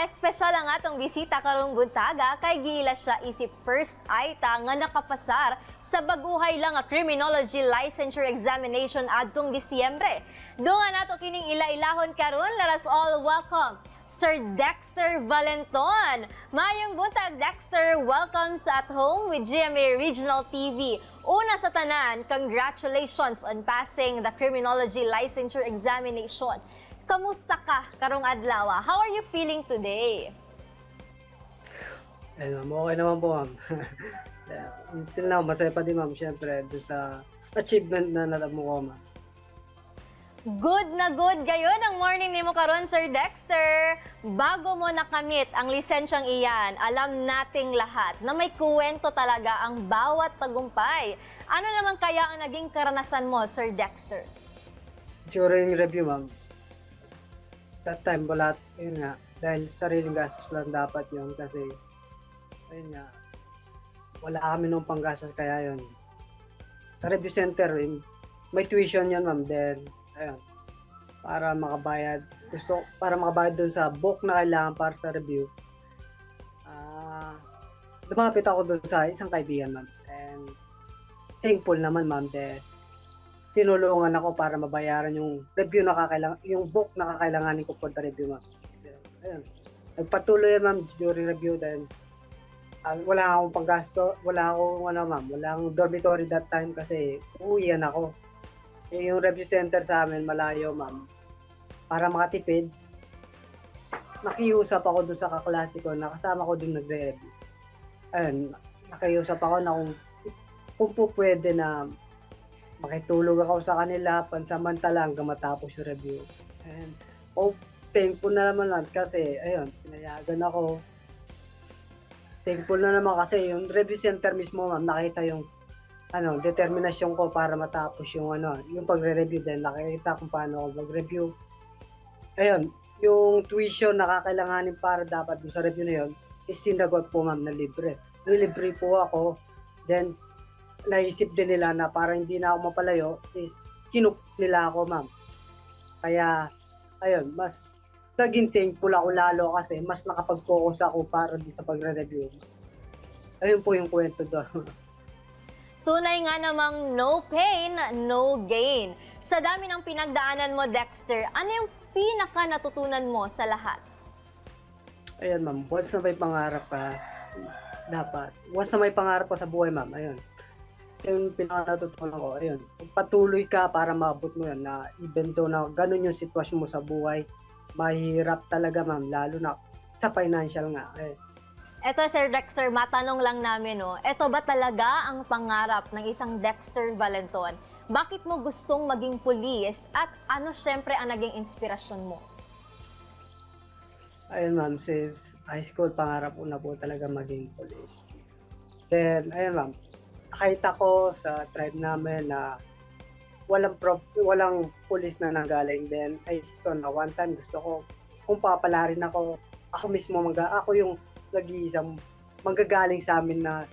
espesyal ang atong bisita karong buntaga kay gila siya isip first aita nga nakapasar sa baguhay lang nga criminology licensure examination adtong Disyembre. Dunga nato kining ila-ilahon karon, let us all welcome Sir Dexter Valenton. Mayong buntag, Dexter. Welcome sa At Home with GMA Regional TV. Una sa tanan, congratulations on passing the criminology licensure examination. Kamusta ka karong adlaw? How are you feeling today? Ma'am, okay naman po, ma'am. Until now, masaya pa din, ma'am, syempre, doon sa achievement na natamo ko, ma'am. Good na good gayon ang morning nimo karon, Sir Dexter. Bago mo nakamit ang lisensyang iyan, alam nating lahat na may kuwento talaga ang bawat tagumpay. Ano naman kaya ang naging karanasan mo, Sir Dexter? During review, ma'am, that time, wala, yun nga, dahil sariling gastos lang dapat yun kasi, ayun nga, wala kami nung panggastos kaya yun. Sa review center, may tuition yun, ma'am, then, ayun, para makabayad dun sa book na kailangan para sa review. Lumapit ako dun sa isang kaibigan, ma'am, and thankful naman, ma'am, dahil tinulungan ako para mabayaran yung review na yung book na kakailanganin ko for the review, ma'am. Ayun. Nagpatuloy yan, ma'am, during review dahil wala akong panggasto, wala akong dormitory that time kasi uuwian ako. Yung review center sa amin malayo, ma'am. Para makatipid, nakiusap ako dun sa kaklase ko na kasama ko dun nagre-review. Ayun, nakiusap ako na kung po pwede na makitulog ako sa kanila pansamantala hanggang matapos yung review. And thankful na naman lang kasi, ayun, pinayagan ako. Thankful na naman kasi yung review center mismo, ma'am, nakita yung determinasyon ko para matapos yung pagre-review din. Nakita kung paano ako mag-review. Ayun, yung tuition na kakailanganin para dapat dun sa review na yun, is sinagot po, ma'am, na libre. Libre po ako. Then, naisip din nila na para hindi na ako mapalayo is kinuk nila ako, ma'am. Kaya, ayun, mas naging thankful ako lalo kasi mas nakapag-focus ako para din sa pagre-review. Ayun po yung kwento doon. Tunay nga namang no pain, no gain. Sa dami ng pinagdaanan mo, Dexter, ano yung pinaka natutunan mo sa lahat? Ayun, ma'am, once na may pangarap ka, dapat. Once na may pangarap ka sa buhay, ma'am, ayun. Yung pinaka-natutunan ko, ayun, patuloy ka para maabot mo yan na even though na ganun yung sitwasyon mo sa buhay, mahirap talaga, ma'am, lalo na sa financial nga. Eto, Sir Dexter, matanong lang namin, no? Eto ba talaga ang pangarap ng isang Dexter Valenton? Bakit mo gustong maging pulis at ano syempre ang naging inspirasyon mo? Ayun, ma'am, since high school, pangarap ko na po talaga maging pulis. Then, ayun, ma'am, nakita ko sa tribe namin na walang pulis na nanggaling. Then, naisip ko na one time gusto ko, kung papalarin ako mismo, ako yung nag-iisang manggagaling sa amin na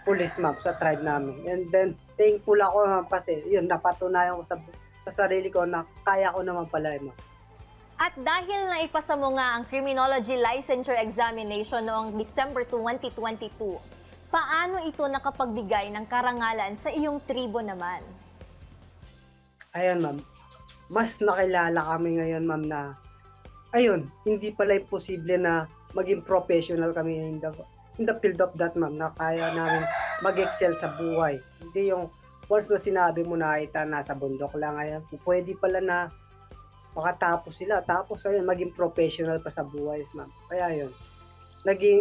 pulis, ma'am, sa tribe namin. And then, thankful ako, ma'am, kasi yun, napatunayan ko sa sarili ko na kaya ko naman pala, ma'am. At dahil naipasa mo nga ang criminology licensure examination noong December 2022, paano ito nakapagbigay ng karangalan sa iyong tribo naman? Ayan, ma'am. Mas nakilala kami ngayon, ma'am, na ayun, hindi pala imposible na maging professional kami in the field of that, ma'am, na kaya namin mag-excel sa buhay. Hindi yung once na sinabi mo na nasa bundok lang, ayan, pwede pala na makatapos sila. Tapos, ayun, maging professional pa sa buhay, ma'am. Kaya yun,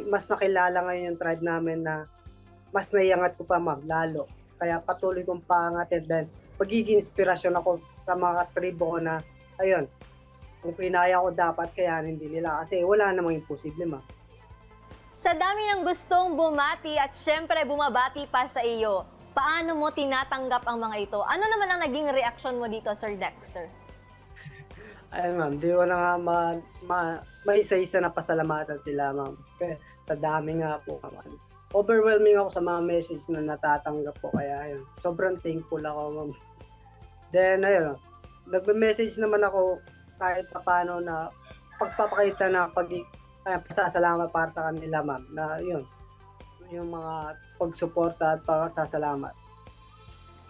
mas nakilala ngayon yung tribe namin na mas naiangat ko pa, ma'am, lalo. Kaya patuloy kong paangatin dahil magiging inspirasyon ako sa mga tribo ko na, ayun, kung kinaya ko dapat, kayanin din nila. Kasi wala namang imposible, ma'am. Sa dami ng gustong bumati at syempre bumabati pa sa iyo, paano mo tinatanggap ang mga ito? Ano naman ang naging reaksyon mo dito, Sir Dexter? Ayun, ma'am, di ko na nga may isa-isa na pasalamatan sila, ma'am. Kaya sa dami nga po, ma'am. Overwhelming ako sa mga message na natatanggap po. Kaya ayun, sobrang thankful ako, ma'am. Then, ayun, nagme-message naman ako kahit paano na pagpapakita na pasasalamat para sa kanila, ma'am, na yun, yung mga pagsuporta at pasasalamat.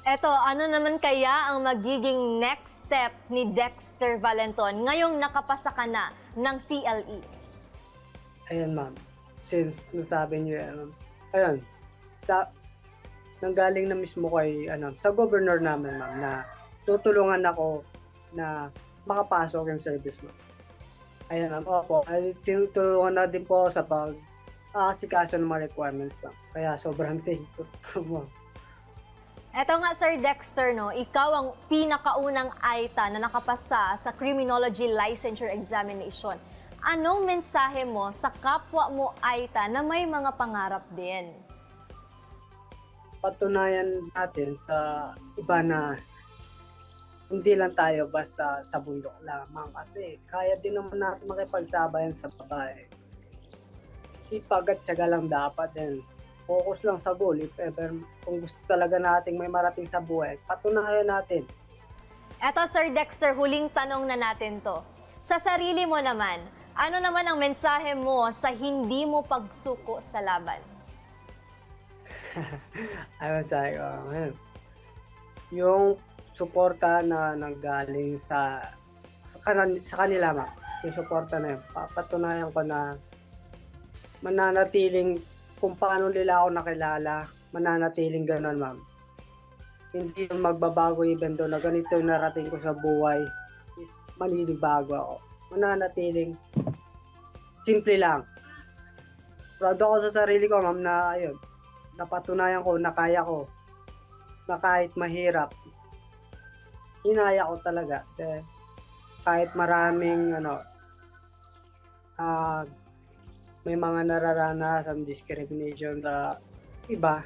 Eto, ano naman kaya ang magiging next step ni Dexter Valenton ngayong nakapasa ka na ng CLE? Ayan, ma'am. Since nasabi niyo yan, ayun, nanggaling na mismo kay, sa governor namin, ma'am, na tutulungan ako na makapasok yung service, ma'am. Ayan, ma'am. Opo, ay tinutulungan na din po sa pag-aasikaso ng mga requirements, ma'am. Kaya sobrang thankful po, ma'am. Eto nga, Sir Dexter, no, ikaw ang pinakaunang AITA na nakapasa sa Criminology Licensure Examination. Anong mensahe mo sa kapwa mo AITA na may mga pangarap din? Patunayan natin sa iba na hindi lang tayo basta sa bundok lamang kasi kaya din naman natin makipagsabayan sa babae. Sipag at tiyaga lang dapat din. Focus lang sa goal. If ever, kung gusto talaga nating may marating sa buhay, patunayan natin. Eto, Sir Dexter, huling tanong na natin to. Sa sarili mo naman, ano naman ang mensahe mo sa hindi mo pagsuko sa laban? Ayun sa yung suporta na nanggaling sa kanila, ma'am. Yung suporta na yun, papatunayan ko na mananatiling kung paano nila ako nakilala, mananatiling gano'n, ma'am. Hindi yung magbabago even though na ganito yung narating ko sa buhay, is maninibago ako. Mananatiling simple lang. Proud ako sa sarili ko, ma'am, na ayun, napatunayan ko na kaya ko, na kahit mahirap, hinaya ko talaga. Kahit maraming may mga nararanasan discrimination sa iba,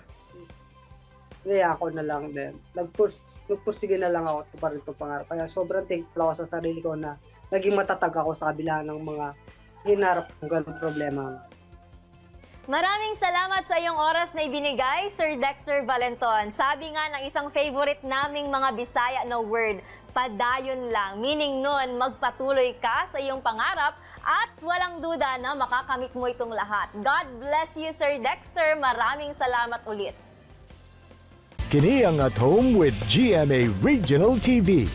kaya ako na lang din. Nagpursige na lang ako para ito pangarap. Kaya sobrang thankful ako sa sarili ko na naging matatag ako sa kabila ng mga hinarap kong ganong problema. Maraming salamat sa iyong oras na ibinigay, Sir Dexter Valenton. Sabi nga ng isang favorite naming mga Bisaya na word, padayon lang. Meaning nun, magpatuloy ka sa iyong pangarap at walang duda na makakamit mo itong lahat. God bless you, Sir Dexter. Maraming salamat ulit. Kini ang At Home with GMA Regional TV.